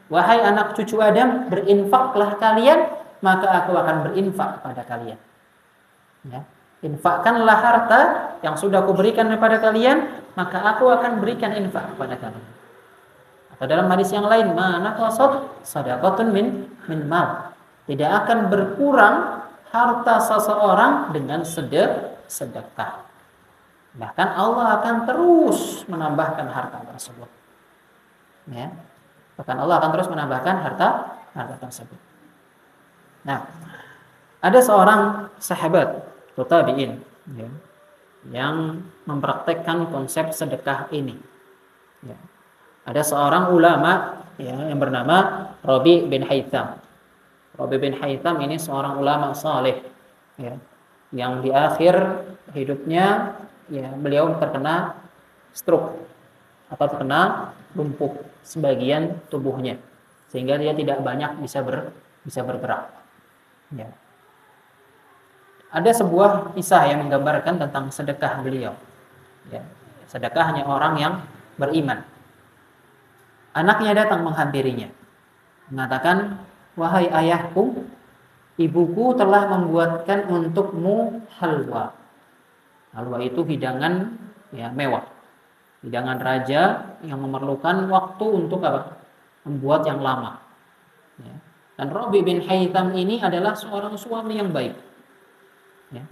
Wahai anak cucu Adam, berinfaklah kalian, maka aku akan berinfak kepada kalian. Ya. Infakkanlah harta yang sudah aku berikan kepada kalian, maka aku akan berikan infak kepada kalian. Atau dalam hadis yang lain, mana qasad sadaqatun min mal. Tidak akan berkurang harta seseorang dengan sedekah. Bahkan Allah akan terus menambahkan harta tersebut. Ya. Bahkan Allah akan terus menambahkan harta tersebut. Nah, ada seorang sahabat tabi'in, ya, yang mempraktekkan konsep sedekah ini. Ya. Ada seorang ulama, ya, yang bernama Rabi bin Haytham. Rabi bin Haytham ini seorang ulama saleh, ya, yang di akhir hidupnya, ya, beliau terkena stroke atau terkena lumpuh sebagian tubuhnya, sehingga dia tidak banyak bisa bergerak. Ya. Ada sebuah kisah yang menggambarkan tentang sedekah beliau. Ya. Sedekahnya orang yang beriman. Anaknya datang menghampirinya, mengatakan, wahai ayahku, ibuku telah membuatkan untukmu halwa. Halwa itu hidangan, ya, mewah, hidangan raja yang memerlukan waktu untuk apa? Membuat yang lama. Ya. Dan Rabi bin Haytham ini adalah seorang suami yang baik. Ya.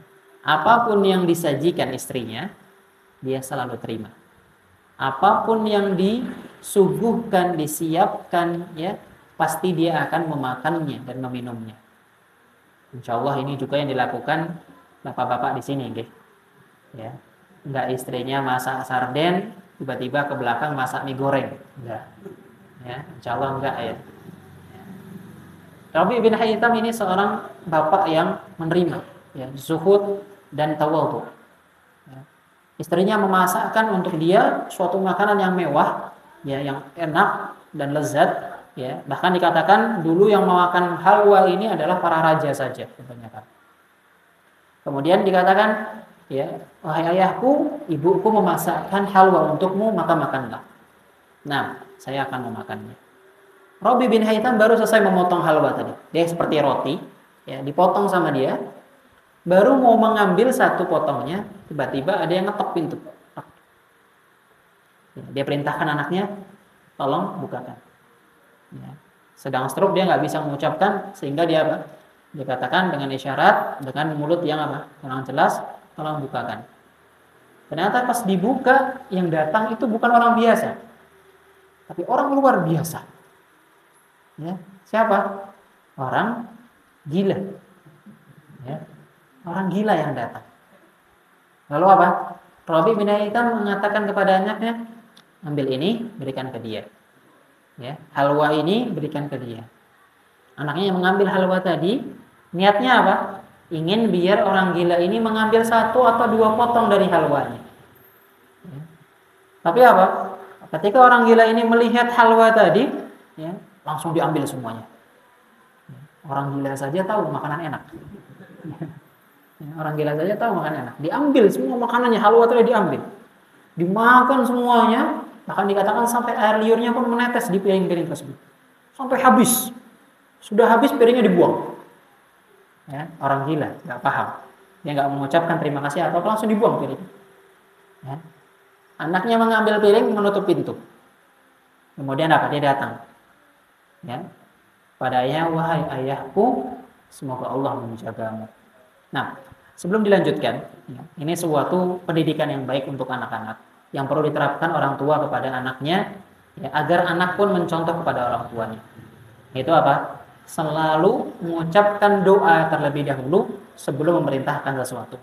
Apapun yang disajikan istrinya, dia selalu terima. Apapun yang disuguhkan, disiapkan, ya, pasti dia akan memakannya dan meminumnya. Insya Allah ini juga yang dilakukan bapak-bapak di sini, gitu. Ya. Enggak istrinya masak sarden, tiba-tiba ke belakang masak mie goreng. Enggak. Ya, insya Allah enggak, ya. Rabi bin Haytham ini seorang bapak yang menerima, ya, zuhud dan tawadhu. Ya. Istrinya memasakkan untuk dia suatu makanan yang mewah, ya, yang enak dan lezat, ya. Bahkan dikatakan dulu yang memakan halwa ini adalah para raja saja kebanyakan. Kemudian dikatakan, ya, wahai ayahku, ibuku memasakkan halwa untukmu, maka makanlah. Nah, saya akan memakannya. Rabi bin Haytham baru selesai memotong halwa tadi. Dia seperti roti, ya, dipotong sama dia. Baru mau mengambil satu potongnya, tiba-tiba ada yang ngetok pintu. Ya, dia perintahkan anaknya, tolong bukakan. Ya. Sedang stroke, dia nggak bisa mengucapkan, sehingga dia apa? Dia katakan dengan isyarat, dengan mulut yang apa? Yang jelas, tolong bukakan. Ternyata pas dibuka, yang datang itu bukan orang biasa, tapi orang luar biasa. Ya, siapa? Orang gila. Ya, orang gila yang datang. Lalu apa? Rabi bin Haytham mengatakan kepada anaknya, ambil ini, berikan ke dia. Ya, halwa ini berikan ke dia. Anaknya yang mengambil halwa tadi, niatnya apa? Ingin biar orang gila ini mengambil satu atau dua potong dari halwanya. Ya. Tapi apa? Ketika orang gila ini melihat halwa tadi, ya, langsung diambil semuanya. Orang gila saja tahu makanan enak. Orang gila saja tahu makanan enak. Diambil semua makanannya, halwa tadi diambil. Dimakan semuanya, bahkan dikatakan sampai air liurnya pun menetes di piring-piring tersebut. Sampai habis. Sudah habis, piringnya dibuang. Ya, orang gila, nggak paham. Dia nggak mengucapkan terima kasih atau langsung dibuang piring. Ya. Anaknya mengambil piring, menutup pintu. Kemudian apa? Dia datang. Ya, padanya, wahai ayahku, semoga Allah menjagamu. Nah, sebelum dilanjutkan, ya, ini suatu pendidikan yang baik untuk anak-anak yang perlu diterapkan orang tua kepada anaknya, ya, agar anak pun mencontoh kepada orang tuanya. Itu apa? Selalu mengucapkan doa terlebih dahulu sebelum memerintahkan sesuatu.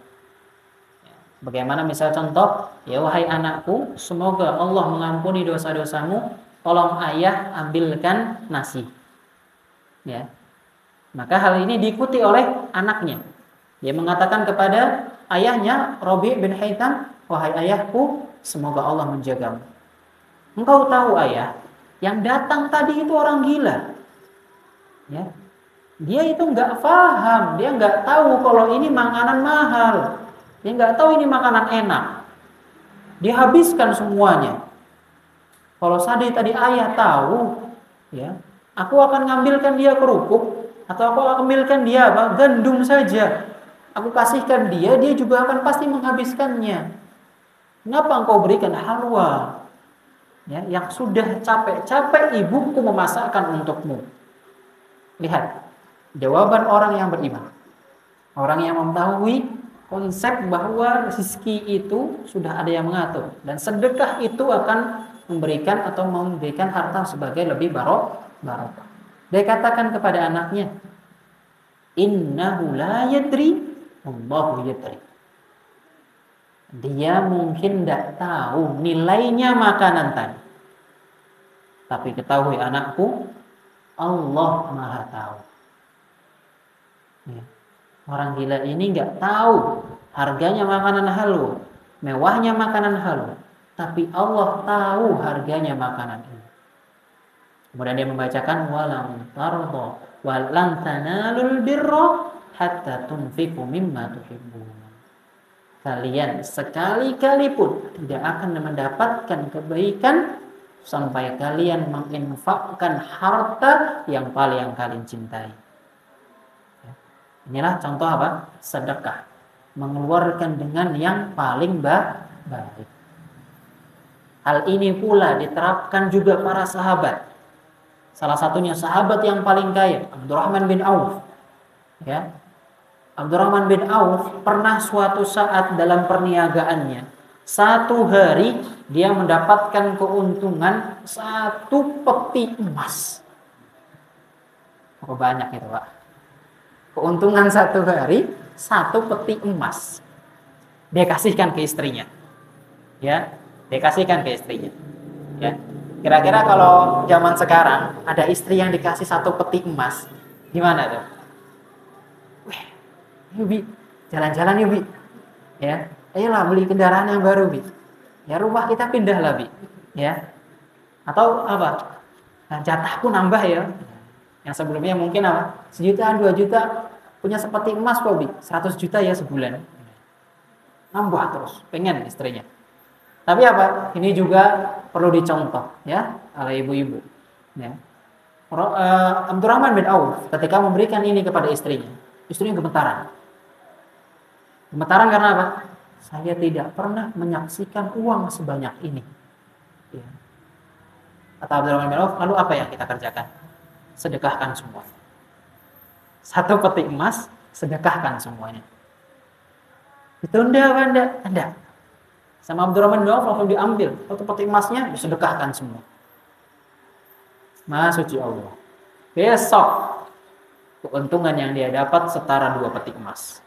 Ya, bagaimana misal contoh, ya wahai anakku, semoga Allah mengampuni dosa-dosamu. Tolong ayah ambilkan nasi. Ya. Maka hal ini diikuti oleh anaknya. Dia mengatakan kepada ayahnya, Rabi bin Haytham, wahai ayahku, semoga Allah menjagamu. Engkau tahu ayah, yang datang tadi itu orang gila. Ya. Dia itu nggak paham, dia nggak tahu kalau ini makanan mahal, dia nggak tahu ini makanan enak. Dia habiskan semuanya. Kalau tadi ayah tahu, ya, aku akan ngambilkan dia kerupuk, atau aku akan ambilkan dia apa? Gandum saja. Aku kasihkan dia, dia juga akan pasti menghabiskannya. Kenapa engkau berikan halwa? Ya, yang sudah capek-capek ibuku memasakkan untukmu. Lihat, jawaban orang yang beriman. Orang yang mengetahui konsep bahwa rezeki itu sudah ada yang mengatur. Dan sedekah itu akan memberikan harta sebagai lebih barokah. Dia katakan kepada anaknya, innahu la yadri, Allahu yadri. Dia mungkin tidak tahu nilainya makanan tadi. Tapi ketahui anakku, Allah Maha tahu. Ya. Orang gila ini nggak tahu harganya makanan halal, mewahnya makanan halal. Tapi Allah tahu harganya makanan ini. Kemudian dia membacakan walan tanalul birra hatta tunfiqu mimma tuhibbun. Kalian sekali-kali pun tidak akan mendapatkan kebaikan sampai kalian menginfakkan harta yang paling kalian cintai. Inilah contoh apa? Sedekah. Mengeluarkan dengan yang paling baik. Hal ini pula diterapkan juga para sahabat. Salah satunya sahabat yang paling kaya, Abdurrahman bin Auf. Ya. Abdurrahman bin Auf pernah suatu saat dalam perniagaannya, satu hari dia mendapatkan keuntungan 1 peti emas. Oh, banyak itu, Pak. Keuntungan 1 hari 1 peti emas. Dia kasihkan ke istrinya. Ya, dia kasihkan ke istrinya. Ya. Kira-kira kalau zaman sekarang ada istri yang dikasih 1 peti emas, gimana tuh? Yuk Bi, jalan-jalan yuk Bi. Ya, ayolah beli kendaraan yang baru Bi. Ya, rumah kita pindah lah Bi. Ya. Atau apa? Nah, jatahku nambah ya. Yang sebelumnya mungkin apa? 1 juta, 2 juta, punya sepeti emas kok Bi. 100 juta ya sebulan. Nambah terus, pengen istrinya. Tapi apa? Ini juga perlu dicontoh ya oleh ibu-ibu. Ya. Abdurrahman bin Auf ketika memberikan ini kepada istrinya gemetaran. Gemetaran karena apa? Saya tidak pernah menyaksikan uang sebanyak ini. Ya. Kata Abdurrahman bin Auf, lalu apa yang kita kerjakan? Sedekahkan semua. 1 peti emas, sedekahkan semuanya. Ditunda apa enggak? Enggak. Sama Abdurrahman bin Auf langsung diambil 1 peti emasnya, disedekahkan semua. Maha suci Allah. Besok keuntungan yang dia dapat setara 2 peti emas.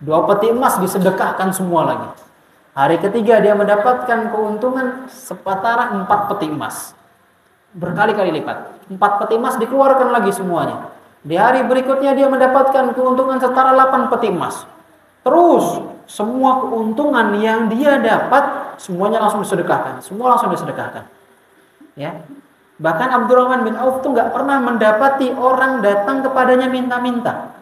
2 peti emas disedekahkan semua lagi. Hari ketiga dia mendapatkan keuntungan setara 4 peti emas. Berkali-kali lipat. 4 peti emas dikeluarkan lagi semuanya. Di hari berikutnya dia mendapatkan keuntungan setara 8 peti emas. Terus semua keuntungan yang dia dapat semuanya langsung disedekahkan. Semua langsung disedekahkan. Ya. Bahkan Abdurrahman bin Auf tuh nggak pernah mendapati orang datang kepadanya minta-minta.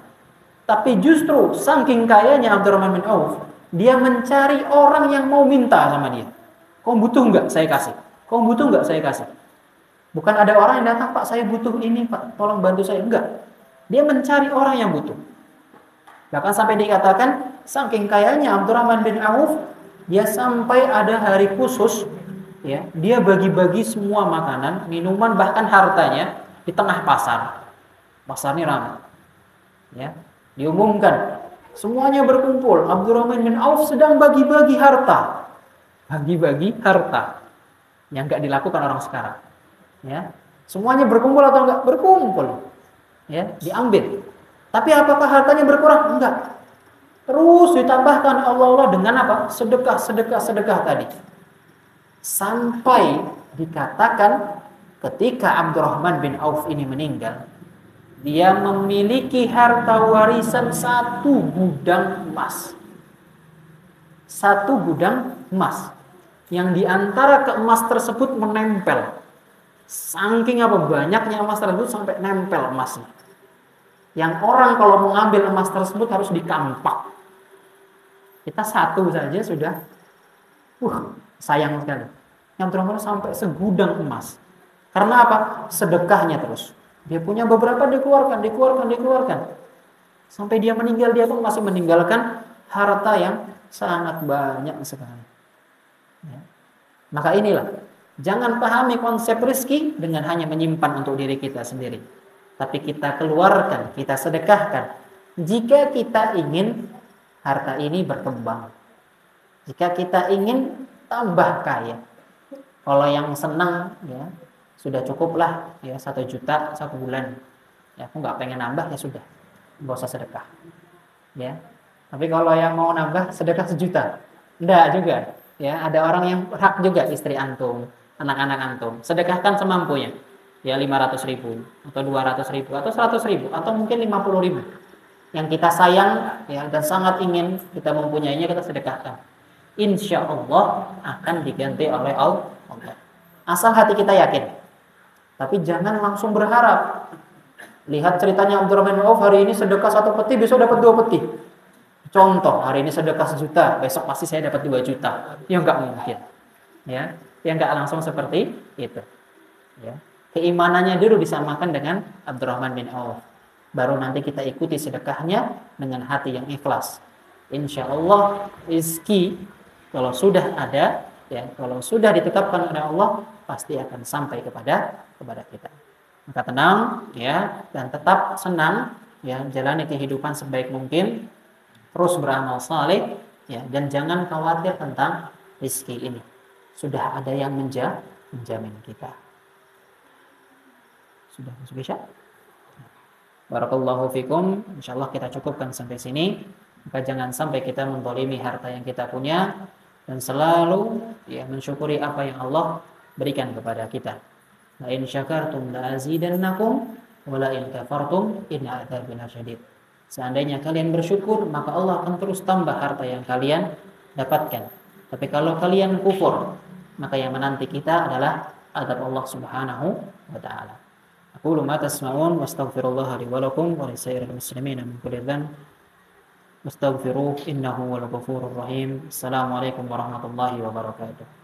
Tapi justru saking kayanya Abdurrahman bin Auf, dia mencari orang yang mau minta sama dia. Kau butuh nggak? Saya kasih. Kau butuh nggak? Saya kasih. Bukan ada orang yang datang, Pak, saya butuh ini, Pak, tolong bantu saya. Enggak. Dia mencari orang yang butuh. Bahkan sampai dikatakan, saking kayanya Abdurrahman bin Auf, dia sampai ada hari khusus, ya, dia bagi-bagi semua makanan, minuman, bahkan hartanya di tengah pasar. Pasar ini ramai. Ya. Diumumkan, semuanya berkumpul. Abdurrahman bin Auf sedang bagi-bagi harta. Bagi-bagi harta. Yang enggak dilakukan orang sekarang. Ya. Semuanya berkumpul atau enggak? Berkumpul. Ya, diambil. Tapi apakah hartanya berkurang? Enggak. Terus ditambahkan Allah dengan apa? Sedekah tadi. Sampai dikatakan ketika Abdurrahman bin Auf ini meninggal, dia memiliki harta warisan 1 gudang emas. 1 gudang emas. Yang diantara keemas tersebut menempel. Saking apa banyaknya emas tersebut sampai nempel emasnya. Yang orang kalau mau ngambil emas tersebut harus dikampak. Kita satu saja sudah, sayang sekali. Yang Abdurrahman sampai segudang emas. Karena apa? Sedekahnya terus. Dia punya beberapa dikeluarkan. Sampai dia meninggal, dia pun masih meninggalkan harta yang sangat banyak sekali. Ya. Maka inilah, jangan pahami konsep rezeki dengan hanya menyimpan untuk diri kita sendiri. Tapi kita keluarkan, kita sedekahkan. Jika kita ingin harta ini berkembang. Jika kita ingin tambah kaya. Kalau yang senang, ya sudah cukuplah ya 1 juta 1 bulan. Ya, aku nggak pengen nambah, ya sudah, nggak usah sedekah. Ya. Tapi kalau yang mau nambah sedekah 1 juta, enggak juga. Ya, ada orang yang hak juga, istri antum, anak-anak antum, sedekahkan semampunya. Ya 500.000 atau 200.000 atau 100.000 atau mungkin 50.000. Yang kita sayang ya dan sangat ingin kita mempunyainya, kita sedekahkan. Insya Allah akan diganti oleh Allah. Asal hati kita yakin. Tapi jangan langsung berharap. Lihat ceritanya Abdurrahman bin Auf, hari ini sedekah 1 peti, besok dapat 2 peti. Contoh, hari ini sedekah 1 juta, besok pasti saya dapat 2 juta. Ya enggak mungkin. Ya enggak langsung seperti itu. Ya. Keimanannya dulu disamakan dengan Abdurrahman bin Auf. Baru nanti kita ikuti sedekahnya dengan hati yang ikhlas. Insya Allah rezeki kalau sudah ada, ya kalau sudah ditetapkan oleh Allah, pasti akan sampai kepada kita. Maka tenang, ya, dan tetap senang, ya, jalani kehidupan sebaik mungkin, terus beramal saleh, ya, dan jangan khawatir tentang rezeki ini. Sudah ada yang menjamin kita. Sudah masuk isya? Barakallahu fikum. Insyaallah kita cukupkan sampai sini. Maka jangan sampai kita menzalimi harta yang kita punya dan selalu ya mensyukuri apa yang Allah berikan kepada kita. La in syakartum la azidannakum wa la in kafartum inna adzabi lasyadid. Seandainya kalian bersyukur, maka Allah akan terus tambah harta yang kalian dapatkan. Tapi kalau kalian kufur, maka yang menanti kita adalah azab Allah Subhanahu wa taala. Aqulu ma tasma'un wastaghfirullah li wa lakum wa li sairil muslimin min kulli dhanb. Wastaghfiruhu innahu huwal ghafurur rahim. Assalamualaikum warahmatullahi wabarakatuh.